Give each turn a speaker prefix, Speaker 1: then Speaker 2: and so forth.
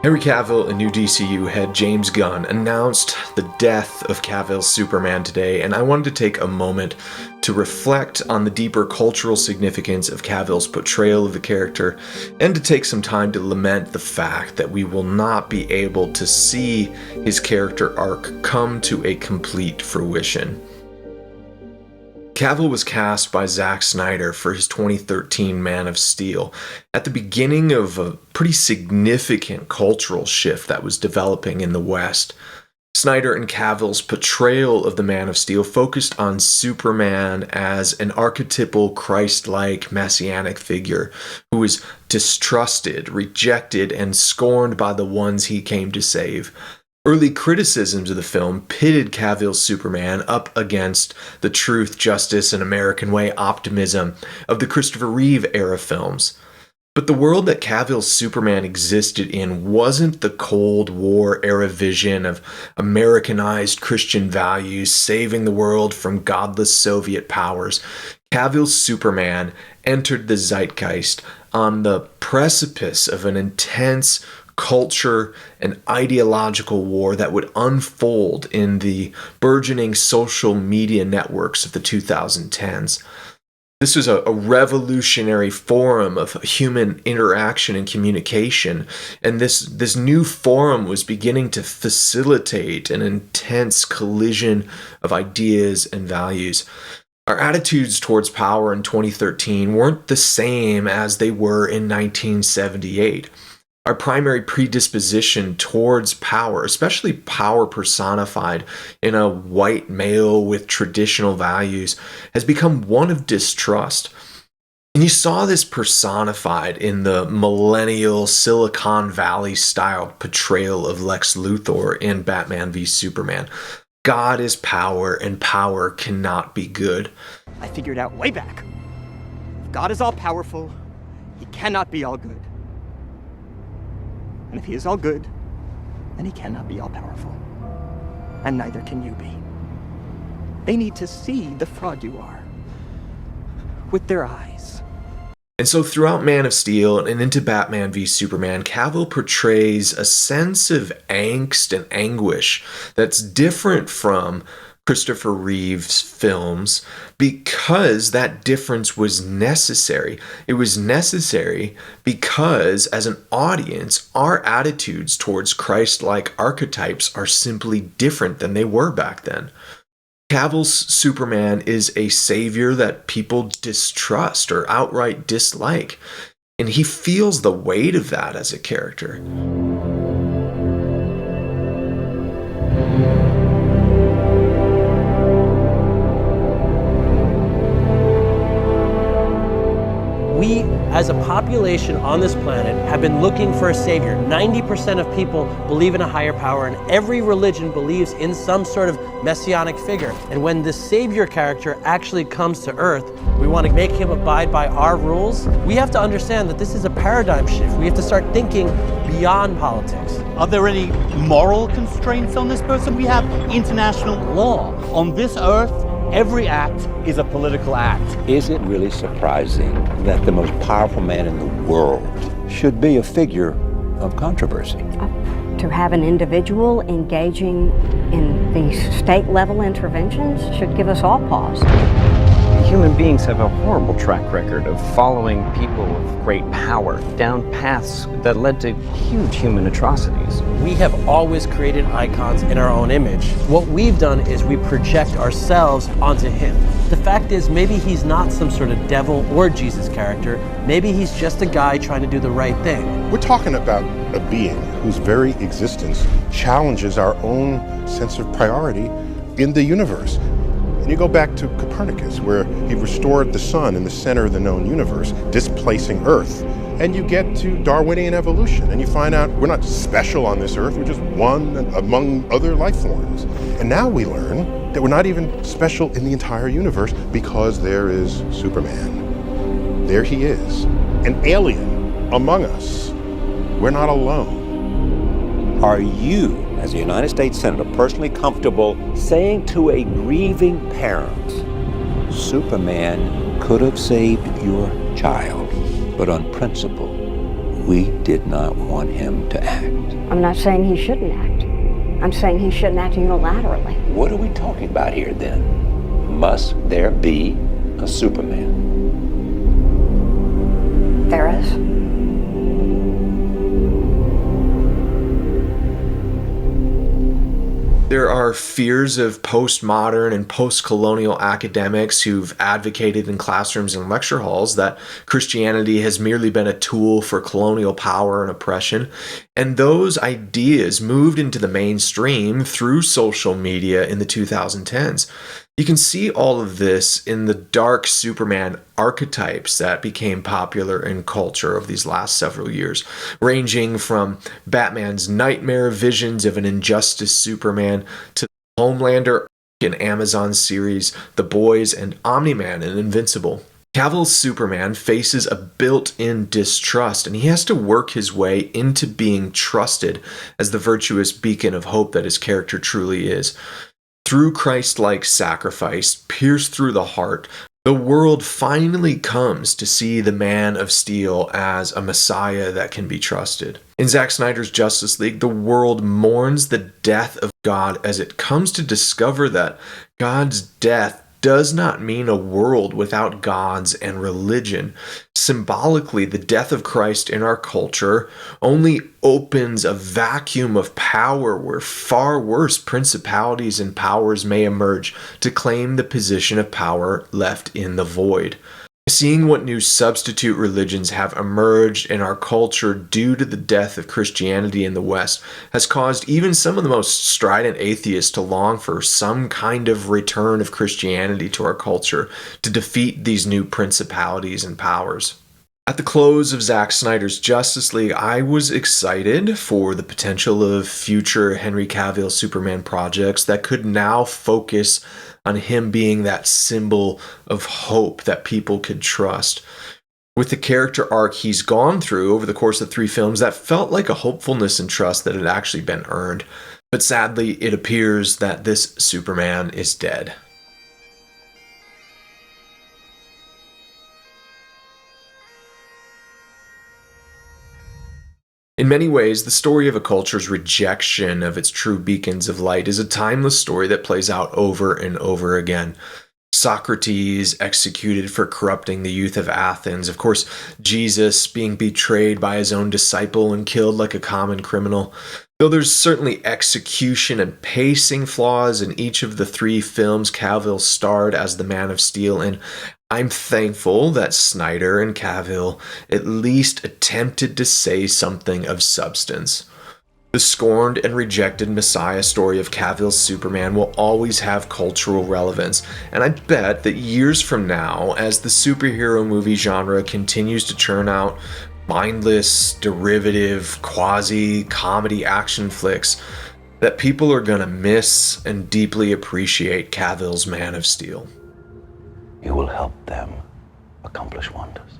Speaker 1: Henry Cavill and new DCEU head James Gunn announced the death of Cavill's Superman today, and I wanted to take a moment to reflect on the deeper cultural significance of Cavill's portrayal of the character, and to take some time to lament the fact that we will not be able to see his character arc come to a complete fruition. Cavill was cast by Zack Snyder for his 2013 Man of Steel at the beginning of a pretty significant cultural shift that was developing in the West. Snyder and Cavill's portrayal of the Man of Steel focused on Superman as an archetypal Christ-like messianic figure who was distrusted, rejected, and scorned by the ones he came to save. Early criticisms of the film pitted Cavill's Superman up against the truth, justice, and American way optimism of the Christopher Reeve era films. But the world that Cavill's Superman existed in wasn't the Cold War era vision of Americanized Christian values saving the world from godless Soviet powers. Cavill's Superman entered the zeitgeist on the precipice of an intense culture and ideological war that would unfold in the burgeoning social media networks of the 2010s. This was a revolutionary forum of human interaction and communication, and this new forum was beginning to facilitate an intense collision of ideas and values. Our attitudes towards power in 2013 weren't the same as they were in 1978. Our primary predisposition towards power, especially power personified in a white male with traditional values, has become one of distrust. And you saw this personified in the millennial Silicon Valley style portrayal of Lex Luthor in Batman v Superman. God is power, and power cannot be good.
Speaker 2: I figured out way back. If God is all powerful, he cannot be all good. And if he is all good, then he cannot be all powerful. And neither can you be. They need to see the fraud you are with their eyes.
Speaker 1: And so throughout Man of Steel and into Batman v Superman, Cavill portrays a sense of angst and anguish that's different from Christopher Reeve's films because that difference was necessary. It was necessary because, as an audience, our attitudes towards Christ-like archetypes are simply different than they were back then. Cavill's Superman is a savior that people distrust or outright dislike, and he feels the weight of that as a character.
Speaker 3: We, as a population on this planet, have been looking for a savior. 90% of people believe in a higher power, and every religion believes in some sort of messianic figure. And when this savior character actually comes to Earth, we want to make him abide by our rules. We have to understand that this is a paradigm shift. We have to start thinking beyond politics.
Speaker 4: Are there any moral constraints on this person? We have international law. On this Earth, every act is a political act.
Speaker 5: Is it really surprising that the most powerful man in the world should be a figure of controversy?
Speaker 6: To have an individual engaging in these state-level interventions should give us all pause.
Speaker 7: Human beings have a horrible track record of following people with great power down paths that led to huge human atrocities.
Speaker 3: We have always created icons in our own image. What we've done is we project ourselves onto him. The fact is, maybe he's not some sort of devil or Jesus character. Maybe he's just a guy trying to do the right thing.
Speaker 8: We're talking about a being whose very existence challenges our own sense of priority in the universe. And you go back to Copernicus, where he restored the sun in the center of the known universe, displacing Earth. And you get to Darwinian evolution, and you find out we're not special on this Earth, we're just one among other life forms. And now we learn that we're not even special in the entire universe because there is Superman. There he is, an alien among us. We're not alone.
Speaker 5: Are you, as a United States Senator, personally comfortable saying to a grieving parent, Superman could have saved your child, but on principle, We did not want him to act.
Speaker 6: I'm not saying he shouldn't act. I'm saying he shouldn't act unilaterally.
Speaker 5: What are we talking about here then? Must there be a Superman?
Speaker 6: There is.
Speaker 1: There are fears of postmodern and post-colonial academics who've advocated in classrooms and lecture halls that Christianity has merely been a tool for colonial power and oppression. And those ideas moved into the mainstream through social media in the 2010s. You can see all of this in the dark Superman archetypes that became popular in culture over these last several years, ranging from Batman's nightmare visions of an injustice Superman to the Homelander and Amazon series, The Boys, and Omni-Man and Invincible. Cavill's Superman faces a built-in distrust, and he has to work his way into being trusted as the virtuous beacon of hope that his character truly is. Through Christ-like sacrifice, pierced through the heart, the world finally comes to see the Man of Steel as a Messiah that can be trusted. In Zack Snyder's Justice League, the world mourns the death of God as it comes to discover that God's death does not mean a world without gods and religion. Symbolically, the death of Christ in our culture only opens a vacuum of power where far worse principalities and powers may emerge to claim the position of power left in the void. Seeing what new substitute religions have emerged in our culture due to the death of Christianity in the West has caused even some of the most strident atheists to long for some kind of return of Christianity to our culture to defeat these new principalities and powers. At the close of Zack Snyder's Justice League, I was excited for the potential of future Henry Cavill Superman projects that could now focus on him being that symbol of hope that people could trust. With the character arc he's gone through over the course of 3 films, that felt like a hopefulness and trust that had actually been earned. But sadly, it appears that this Superman is dead. In many ways, the story of a culture's rejection of its true beacons of light is a timeless story that plays out over and over again. Socrates executed for corrupting the youth of Athens. Of course, Jesus being betrayed by his own disciple and killed like a common criminal. Though there's certainly execution and pacing flaws in each of the 3 films Cavill starred as the Man of Steel in, I'm thankful that Snyder and Cavill at least attempted to say something of substance. The scorned and rejected Messiah story of Cavill's Superman will always have cultural relevance, and I bet that years from now, as the superhero movie genre continues to churn out mindless, derivative, quasi-comedy action flicks, that people are gonna miss and deeply appreciate Cavill's Man of Steel.
Speaker 5: You will help them accomplish wonders.